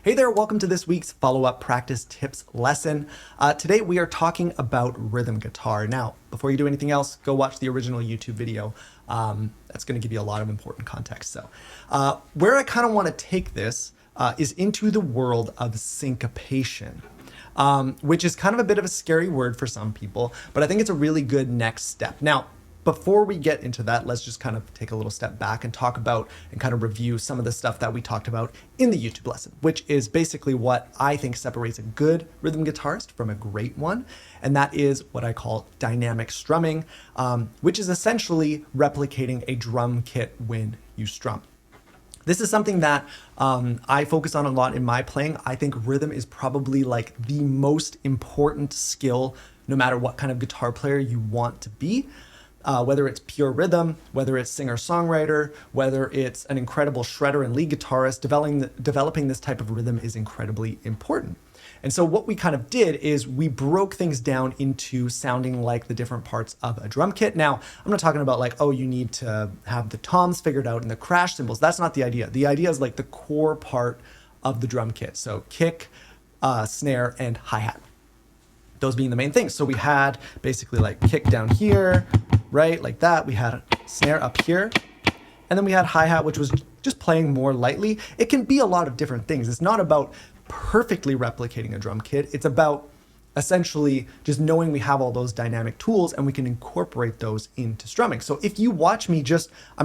Hey there, welcome to this week's follow-up practice tips lesson. Today we are talking about rhythm guitar. Now, before you do anything else, go watch the original YouTube video. That's going to give you a lot of important context. So where I kind of want to take this is into the world of syncopation, which is kind of a bit of a scary word for some people, but I think it's a really good next step. Now, before we get into that, let's just kind of take a little step back and talk about and kind of review some of the stuff that we talked about in the YouTube lesson, which is basically what I think separates a good rhythm guitarist from a great one. And that is what I call dynamic strumming, which is essentially replicating a drum kit when you strum. This is something that I focus on a lot in my playing. I think rhythm is probably like the most important skill, no matter what kind of guitar player you want to be. Whether it's pure rhythm, whether it's singer-songwriter, whether it's an incredible shredder and lead guitarist, developing this type of rhythm is incredibly important. And so what we kind of did is we broke things down into sounding like the different parts of a drum kit. Now, I'm not talking about like, oh, you need to have the toms figured out and the crash cymbals. That's not the idea. The idea is like the core part of the drum kit. So kick, snare, and hi-hat. Those being the main things. So we had basically like kick down here, right? Like that. We had a snare up here. And then we had hi-hat, which was just playing more lightly. It can be a lot of different things. It's not about perfectly replicating a drum kit. It's about essentially just knowing we have all those dynamic tools and we can incorporate those into strumming. So if you watch me I'm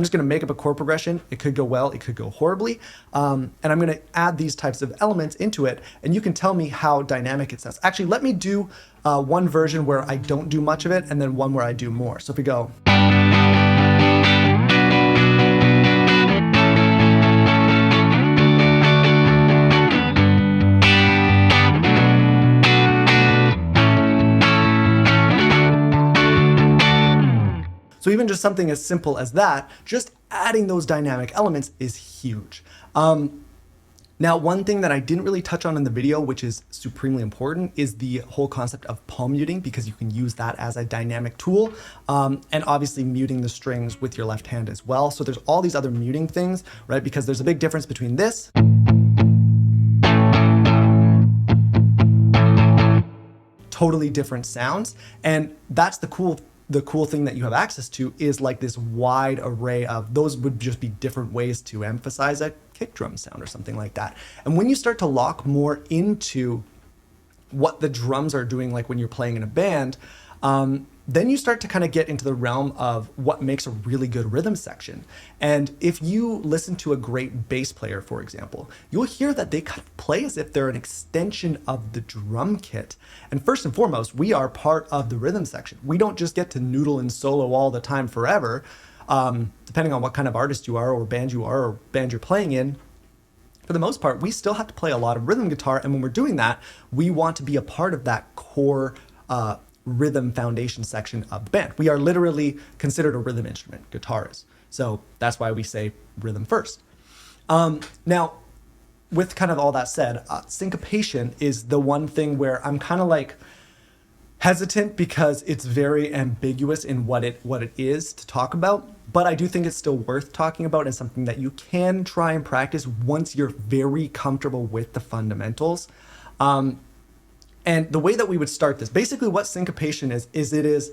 just gonna make up a chord progression. It could go well, it could go horribly. And I'm gonna add these types of elements into it and you can tell me how dynamic it sounds. Actually, let me do one version where I don't do much of it and then one where I do more. So if we go. So even just something as simple as that, just adding those dynamic elements is huge. Now, one thing that I didn't really touch on in the video, which is supremely important, is the whole concept of palm muting, because you can use that as a dynamic tool, and obviously muting the strings with your left hand as well. So there's all these other muting things, right? Because there's a big difference between this totally different sounds, and that's the cool thing that you have access to is like this wide array of those would just be different ways to emphasize a kick drum sound or something like that. And when you start to lock more into what the drums are doing, like when you're playing in a band, then you start to kind of get into the realm of what makes a really good rhythm section. And if you listen to a great bass player, for example, you'll hear that they kind of play as if they're an extension of the drum kit. And first and foremost, we are part of the rhythm section. We don't just get to noodle and solo all the time forever, depending on what kind of artist you are or band you're playing in. For the most part, we still have to play a lot of rhythm guitar. And when we're doing that, we want to be a part of that core rhythm foundation section of the band. We are literally considered a rhythm instrument, guitar is. So that's why we say rhythm first. Now, with kind of all that said, syncopation is the one thing where I'm kind of like hesitant because it's very ambiguous in what it is to talk about. But I do think it's still worth talking about and something that you can try and practice once you're very comfortable with the fundamentals. And the way that we would start this, basically what syncopation is it is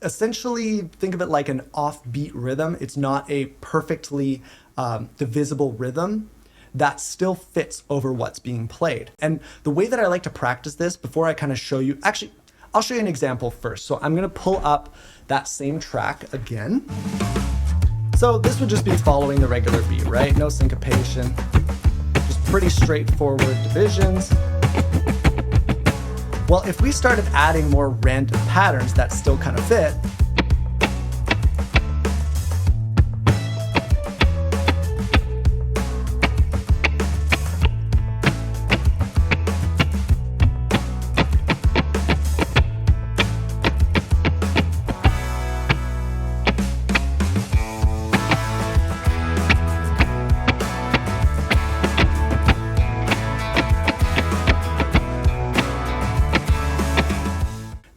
essentially, think of it like an offbeat rhythm. It's not a perfectly divisible rhythm that still fits over what's being played. And the way that I like to practice this before I kind of show you, actually, I'll show you an example first. So I'm gonna pull up that same track again. So this would just be following the regular beat, right? No syncopation, just pretty straightforward divisions. Well, if we started adding more random patterns that still kind of fit,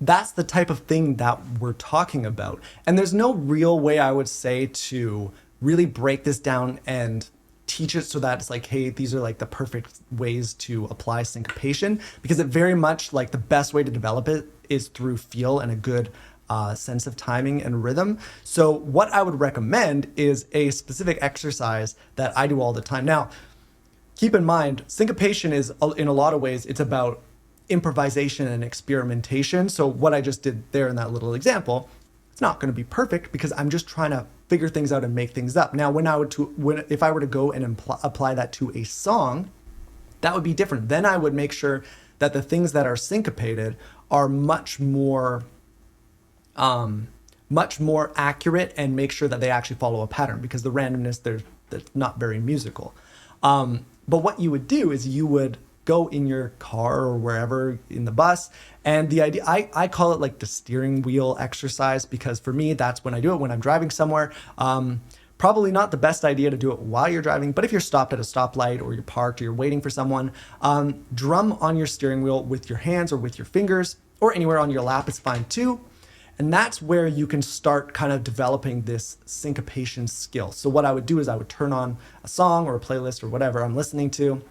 that's the type of thing that we're talking about. And there's no real way, I would say, to really break this down and teach it so that it's like, hey, these are like the perfect ways to apply syncopation, because it very much like the best way to develop it is through feel and a good sense of timing and rhythm. So what I would recommend is a specific exercise that I do all the time. Now, keep in mind, syncopation is, in a lot of ways, it's about improvisation and experimentation. So what I just did there in that little example, it's not going to be perfect because I'm just trying to figure things out and make things up. Now, if I were to go and apply that to a song, that would be different. Then I would make sure that the things that are syncopated are much more accurate, and make sure that they actually follow a pattern, because the randomness, they're not very musical. But what you would do is you would go in your car or wherever, in the bus, and the idea, I call it like the steering wheel exercise, because for me, that's when I do it, when I'm driving somewhere. Probably not the best idea to do it while you're driving, but if you're stopped at a stoplight or you're parked or you're waiting for someone, drum on your steering wheel with your hands or with your fingers, or anywhere on your lap is fine too. And that's where you can start kind of developing this syncopation skill. So what I would do is I would turn on a song or a playlist or whatever I'm listening to.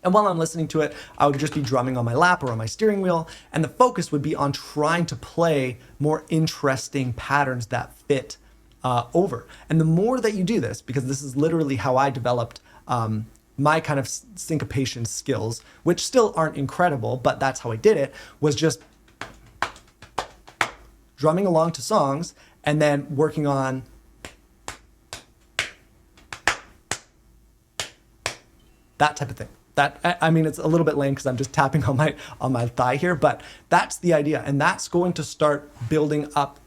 And while I'm listening to it, I would just be drumming on my lap or on my steering wheel. And the focus would be on trying to play more interesting patterns that fit over. And the more that you do this, because this is literally how I developed my kind of syncopation skills, which still aren't incredible, but that's how I did it, was just drumming along to songs and then working on that type of thing. That, I mean, it's a little bit lame because I'm just tapping on my thigh here, but that's the idea. And that's going to start building up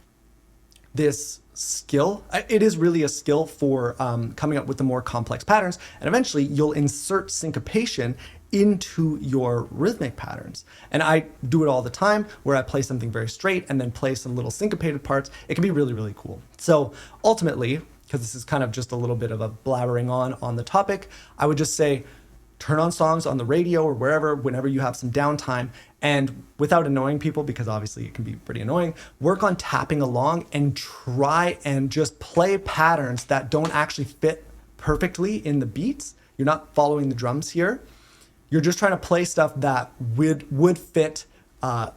this skill. It is really a skill for coming up with the more complex patterns. And eventually you'll insert syncopation into your rhythmic patterns. And I do it all the time, where I play something very straight and then play some little syncopated parts. It can be really, really cool. So ultimately, because this is kind of just a little bit of a blabbering on the topic, I would just say, turn on songs on the radio or wherever, whenever you have some downtime, and without annoying people, because obviously it can be pretty annoying, work on tapping along and try and just play patterns that don't actually fit perfectly in the beats. You're not following the drums here. You're just trying to play stuff that would fit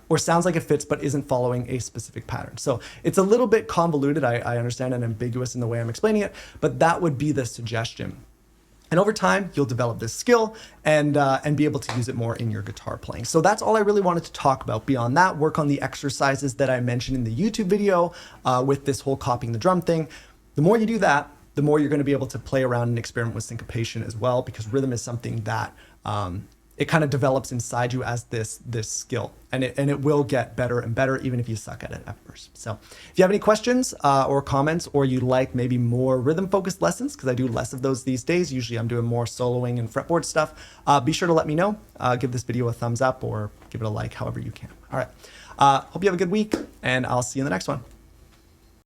or sounds like it fits, but isn't following a specific pattern. So it's a little bit convoluted, I understand, and ambiguous in the way I'm explaining it, but that would be the suggestion. And over time, you'll develop this skill and be able to use it more in your guitar playing. So that's all I really wanted to talk about. Beyond that, work on the exercises that I mentioned in the YouTube video with this whole copying the drum thing. The more you do that, the more you're going to be able to play around and experiment with syncopation as well, because rhythm is something that it kind of develops inside you as this skill, and it will get better and better even if you suck at it at first. So if you have any questions or comments, or you'd like maybe more rhythm focused lessons, because I do less of those these days, usually I'm doing more soloing and fretboard stuff, be sure to let me know. Give this video a thumbs up or give it a like, however you can. All right, hope you have a good week, and I'll see you in the next one.